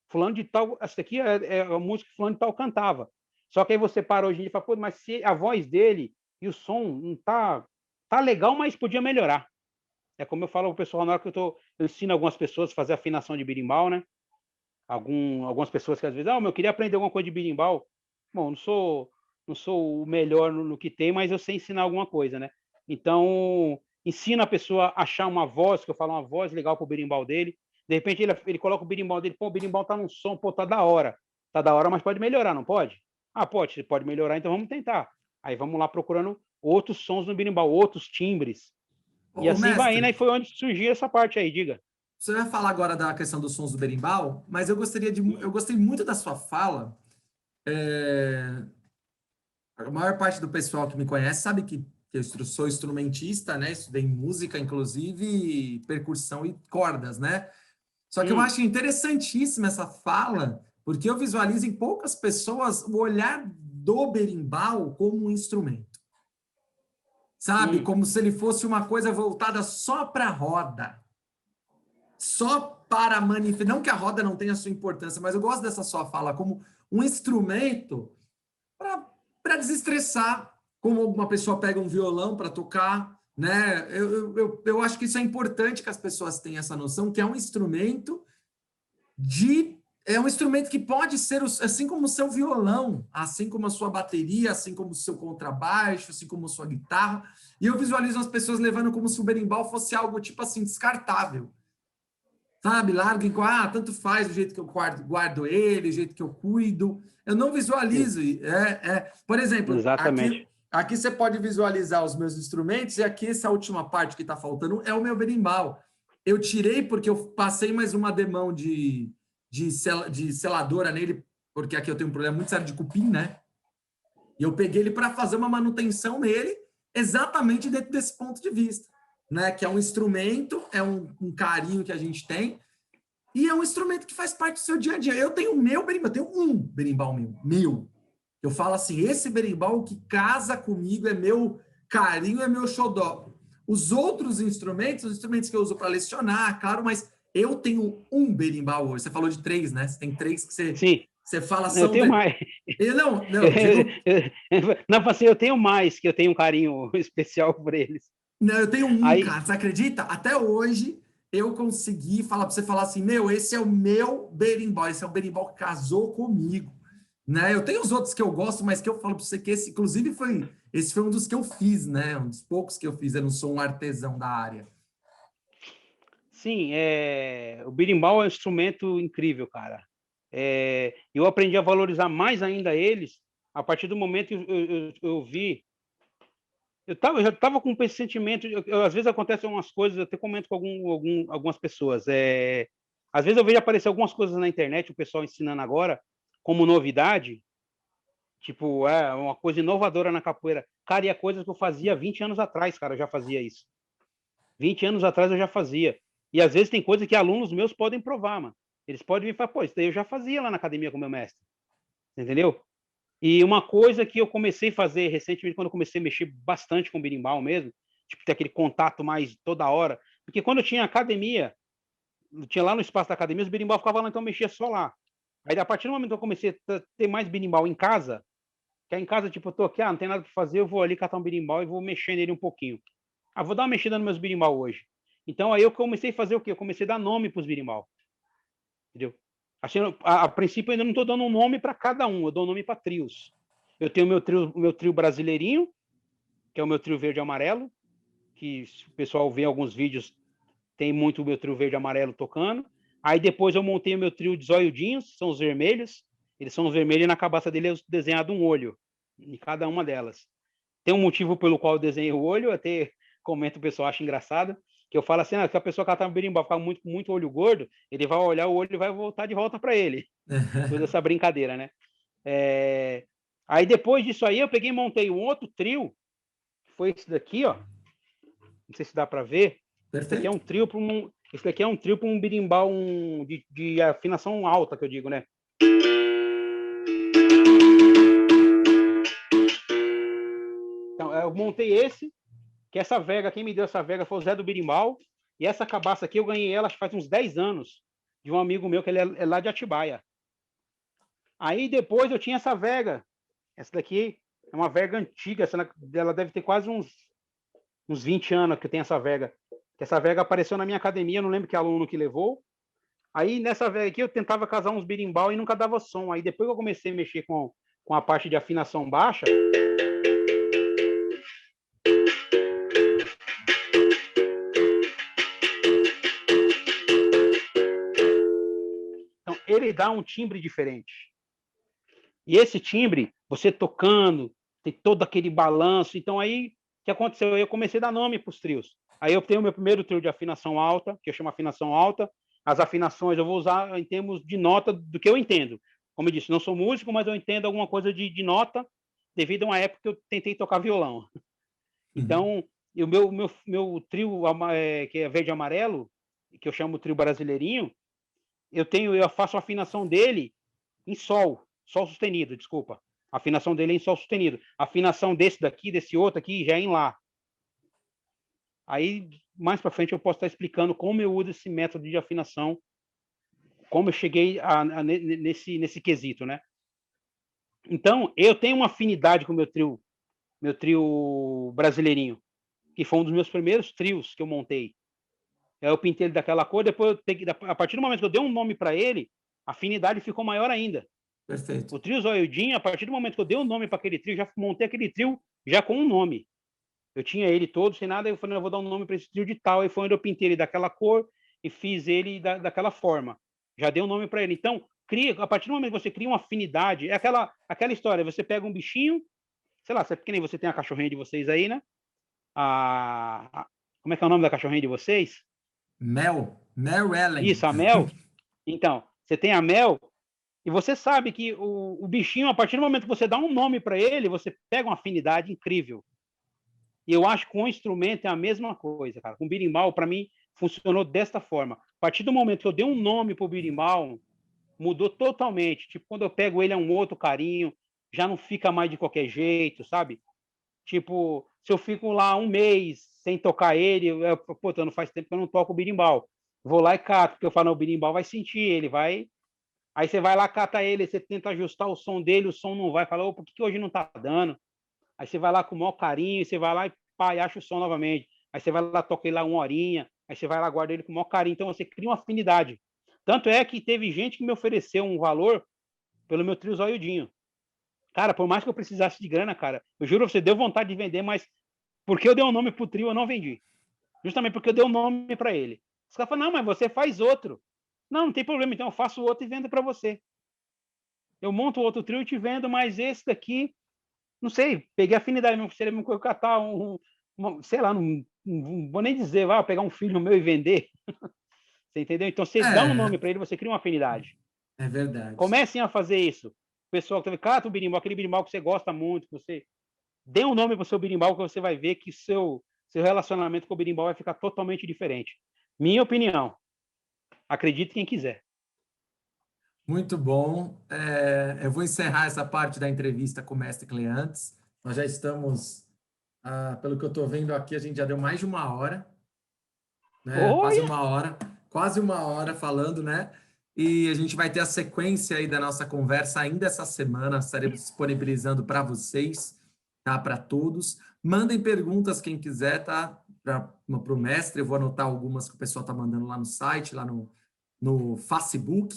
Fulano de tal, essa aqui é a música que fulano de tal cantava. Só que aí você para hoje em dia e fala, pô, mas se a voz dele e o som não tá legal, mas podia melhorar. É como eu falo pro pessoal na hora que eu ensino algumas pessoas a fazer afinação de berimbau, né? Algumas pessoas que às vezes, eu queria aprender alguma coisa de berimbau. Bom, não sou o melhor no que tem, mas eu sei ensinar alguma coisa, né? Então, ensina a pessoa a achar uma voz, que eu falo uma voz legal pro berimbau dele. De repente ele coloca o berimbau dele, pô, o berimbau tá num som, pô, tá da hora. Tá da hora, mas pode melhorar, não pode? Pode melhorar, então vamos tentar. Aí vamos lá procurando outros sons no berimbau, outros timbres. E Ô, assim vai indo, mestre, aí foi onde surgiu essa parte aí, diga. você vai falar agora da questão dos sons do berimbau, mas eu gostei muito da sua fala. É, a maior parte do pessoal que me conhece sabe que eu sou instrumentista, né? Estudei música, inclusive, e percussão e cordas, né? Só que eu Hum, acho interessantíssima essa fala, porque eu visualizo em poucas pessoas o olhar do berimbau como um instrumento, sabe? hum, Como se ele fosse uma coisa voltada só para a roda, só para manifestar. Não que a roda não tenha sua importância, mas eu gosto dessa sua fala como um instrumento para desestressar, como uma pessoa pega um violão para tocar, né? Eu acho que isso é importante que as pessoas tenham essa noção, que é um instrumento é um instrumento que pode ser assim como o seu violão, assim como a sua bateria, assim como o seu contrabaixo, assim como a sua guitarra. E eu visualizo as pessoas levando como se o berimbau fosse algo tipo assim descartável. Sabe, larga igual, tanto faz o jeito que eu guardo ele, o jeito que eu cuido. Eu não sim, visualizo. Por exemplo, exatamente. aqui você pode visualizar os meus instrumentos, e aqui essa última parte que está faltando é o meu berimbau. Eu tirei porque eu passei mais uma demão de seladora nele, porque aqui eu tenho um problema muito sério de cupim, né? E eu peguei ele para fazer uma manutenção nele, exatamente dentro desse ponto de vista, né? Que é um instrumento, é um carinho que a gente tem, e é um instrumento que faz parte do seu dia a dia. Eu tenho o meu berimbau, eu tenho um berimbau meu. Eu falo assim, esse berimbau que casa comigo é meu carinho, é meu xodó. Os outros instrumentos, os instrumentos que eu uso para lecionar, claro, mas eu tenho um berimbau hoje. Você falou de três, né? Você tem três que Sim, você fala eu são... tenho mais. Eu não, digo... Não, assim, eu tenho mais, que eu tenho um carinho especial por eles. Não, eu tenho um, Aí, cara. Você acredita? Até hoje eu consegui falar para você falar assim, meu, esse é o meu berimbau, esse é o berimbau que casou comigo, né? Eu tenho os outros que eu gosto, mas que eu falo para você que esse, inclusive, esse foi um dos que eu fiz, né? Um dos poucos que eu fiz. Eu não sou um artesão da área. sim, o berimbau é um instrumento incrível, cara. Eu aprendi a valorizar mais ainda eles a partir do momento que eu vi. Eu já estava com esse sentimento. Às vezes acontecem algumas coisas, eu até comento com algumas pessoas. Às vezes eu vejo aparecer algumas coisas na internet, o pessoal ensinando agora, como novidade, tipo, uma coisa inovadora na capoeira. Cara, e é coisa que eu fazia 20 anos atrás, cara, eu já fazia isso. 20 anos atrás eu já fazia. E às vezes tem coisa que alunos meus podem provar, mano. Eles podem vir e falar, pô, isso daí eu já fazia lá na academia com meu mestre. Entendeu? E uma coisa que eu comecei a fazer recentemente, quando eu comecei a mexer bastante com berimbau mesmo, tipo, ter aquele contato mais toda hora. Porque quando eu tinha academia, eu tinha lá no espaço da academia, os berimbau ficavam lá, então eu mexia só lá. Aí, a partir do momento que eu comecei a ter mais berimbau em casa, que aí em casa, tipo, eu tô aqui, não tem nada para fazer, eu vou ali catar um berimbau e vou mexer nele um pouquinho. Vou dar uma mexida nos meus berimbau hoje. Então, aí eu comecei a fazer o quê? Eu comecei a dar nome para os berimbau, entendeu? Assim, a princípio, eu ainda não estou dando um nome para cada um, eu dou um nome para trios. Eu tenho meu trio brasileirinho, que é o meu trio verde e amarelo, que se o pessoal vê alguns vídeos, tem muito o meu trio verde e amarelo tocando. Aí depois eu montei o meu trio de zoiudinhos, são os vermelhos. Eles são os vermelhos e na cabeça dele é desenhado um olho em cada uma delas. Tem um motivo pelo qual eu desenhei o olho, até comento, o pessoal acha engraçado, que eu falo assim, se a pessoa catar um berimbau ficar muito olho gordo, ele vai olhar o olho e vai voltar de volta para ele. Toda essa brincadeira, né? Aí depois disso aí, eu peguei e montei um outro trio, que foi esse daqui, ó. Não sei se dá para ver. Esse daqui é Perfeito. um trio para esse daqui é um trio para um berimbau de afinação alta, que eu digo, né? Então, eu montei esse, que essa vega, quem me deu essa vega foi o Zé do Berimbau, e essa cabaça aqui eu ganhei ela faz uns 10 anos, de um amigo meu que ele é lá de Atibaia. Aí depois eu tinha essa vega, essa daqui é uma vega antiga, ela deve ter quase uns 20 anos que tem essa vega. Essa vega apareceu na minha academia, não lembro que aluno que levou. Aí nessa vega aqui eu tentava casar uns berimbau e nunca dava som. Aí depois que eu comecei a mexer com a parte de afinação baixa, então ele dá um timbre diferente. E esse timbre, você tocando, tem todo aquele balanço. Então aí, o que aconteceu? Eu comecei a dar nome para os trios. Aí eu tenho o meu primeiro trio de afinação alta, que eu chamo afinação alta. As afinações eu vou usar em termos de nota do que eu entendo. Como eu disse, não sou músico, mas eu entendo alguma coisa de nota, devido a uma época que eu tentei tocar violão. Uhum. Então, e o meu trio, que é verde e amarelo, que eu chamo trio brasileirinho, eu faço a afinação dele em sol sustenido, desculpa. A afinação dele é em sol sustenido. A afinação desse daqui, desse outro aqui, já é em lá. Aí, mais para frente, eu posso estar explicando como eu uso esse método de afinação, como eu cheguei nesse quesito, né? Então, eu tenho uma afinidade com o meu trio brasileirinho, que foi um dos meus primeiros trios que eu montei. Eu pintei ele daquela cor, depois a partir do momento que eu dei um nome para ele, a afinidade ficou maior ainda. Perfeito. O trio Zoiudinho, a partir do momento que eu dei um nome para aquele trio, já montei aquele trio já com um nome. Eu tinha ele todo, sem nada, eu falei, eu vou dar um nome para esse trio de tal, e foi onde eu pintei ele daquela cor e fiz ele daquela forma. Já dei um nome para ele. Então, a partir do momento que você cria uma afinidade, é aquela história, você pega um bichinho, sei lá, que nem você tem a cachorrinha de vocês aí, né? Como é que é o nome da cachorrinha de vocês? Mel Ellen. Isso, a Mel. Então, você tem a Mel, e você sabe que o bichinho, a partir do momento que você dá um nome para ele, você pega uma afinidade incrível. E eu acho que com o instrumento é a mesma coisa, cara. Com o berimbau, para mim, funcionou desta forma. A partir do momento que eu dei um nome pro berimbau, mudou totalmente. Tipo, quando eu pego ele é um outro carinho, já não fica mais de qualquer jeito, sabe? Tipo, se eu fico lá um mês sem tocar ele, pô, não faz tempo que eu não toco o berimbau. Vou lá e cato, porque eu falo, não, o berimbau vai sentir, ele vai. Aí você vai lá, cata ele, você tenta ajustar o som dele, o som não vai. Fala, por que hoje não tá dando? Aí você vai lá com o maior carinho, você vai lá e pá, e acha o som novamente. Aí você vai lá, toca ele lá 1 horinha, aí você vai lá, guarda ele com o maior carinho. Então você cria uma afinidade. Tanto é que teve gente que me ofereceu um valor pelo meu trio Zoiudinho. Cara, por mais que eu precisasse de grana, cara, eu juro, você deu vontade de vender, mas porque eu dei um nome pro trio, eu não vendi. Justamente porque eu dei um nome para ele. Os caras falaram, não, mas você faz outro. Não, não tem problema, então eu faço outro e vendo para você. Eu monto outro trio e te vendo, mas esse daqui, não sei, peguei afinidade, não seria me catar sei lá, não vou nem dizer, vai pegar um filho meu e vender. Você entendeu? Então você dá um É, nome para ele, você cria uma afinidade. é verdade. Comecem a fazer isso. O pessoal que cata o berimbau, aquele berimbau que você gosta muito, que você dê um nome para o seu berimbau, que você vai ver que seu relacionamento com o berimbau vai ficar totalmente diferente. Minha opinião. Acredite quem quiser. Muito bom. Eu vou encerrar essa parte da entrevista com o mestre Cleantes. Nós já estamos, pelo que eu estou vendo aqui, a gente já deu mais de 1 hora, né? Olha! Quase uma hora falando, né? E a gente vai ter a sequência aí da nossa conversa ainda essa semana. Estaremos disponibilizando para vocês, tá? Para todos. Mandem perguntas quem quiser, tá? Para o mestre. Eu vou anotar algumas que o pessoal está mandando lá no site, lá no Facebook.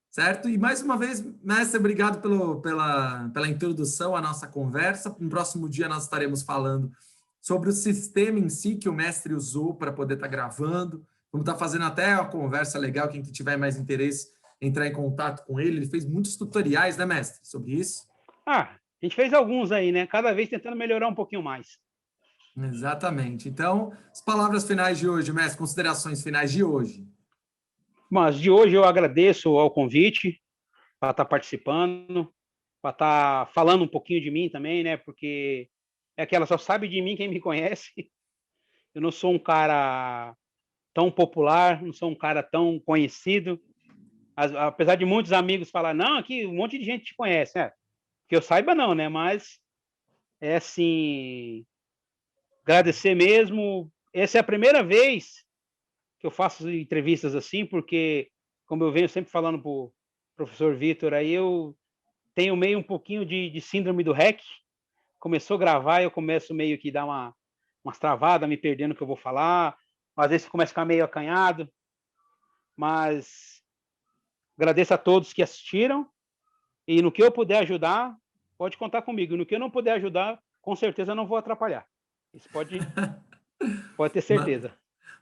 Certo? E mais uma vez, mestre, obrigado pela introdução à nossa conversa. No próximo dia nós estaremos falando sobre o sistema em si que o mestre usou para poder estar gravando. Vamos estar fazendo até uma conversa legal, quem tiver mais interesse, entrar em contato com ele. Ele fez muitos tutoriais, né, mestre, sobre isso? A gente fez alguns aí, né? Cada vez tentando melhorar um pouquinho mais. Exatamente. Então, as palavras finais de hoje, mestre, considerações finais de hoje. Mas de hoje eu agradeço ao convite para estar participando, para estar falando um pouquinho de mim também, né? Porque é aquela, só sabe de mim quem me conhece. Eu não sou um cara tão popular, não sou um cara tão conhecido. Apesar de muitos amigos falar, não, aqui um monte de gente te conhece, né? Que eu saiba não, né? Mas é assim, agradecer mesmo. Essa é a primeira vez que eu faço entrevistas assim, porque, como eu venho sempre falando para o professor Vitor, aí eu tenho meio um pouquinho de síndrome do REC. Começou a gravar, eu começo meio que dar umas travadas, me perdendo o que eu vou falar. Às vezes começa a ficar meio acanhado. Mas agradeço a todos que assistiram. E no que eu puder ajudar, pode contar comigo. No que eu não puder ajudar, com certeza não vou atrapalhar. Isso pode ter certeza.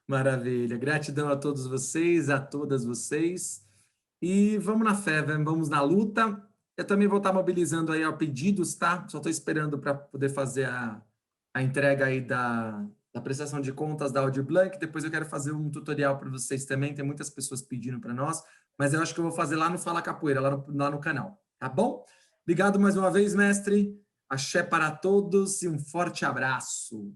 Maravilha. Gratidão a todos vocês, a todas vocês. E vamos na fé, vamos na luta. Eu também vou estar mobilizando aí ó, pedidos, tá? Só estou esperando para poder fazer a entrega aí da prestação de contas da Audioblank. Depois eu quero fazer um tutorial para vocês também, tem muitas pessoas pedindo para nós, mas eu acho que eu vou fazer lá no Fala Capoeira, lá no canal, tá bom? Obrigado mais uma vez, mestre. Axé para todos e um forte abraço.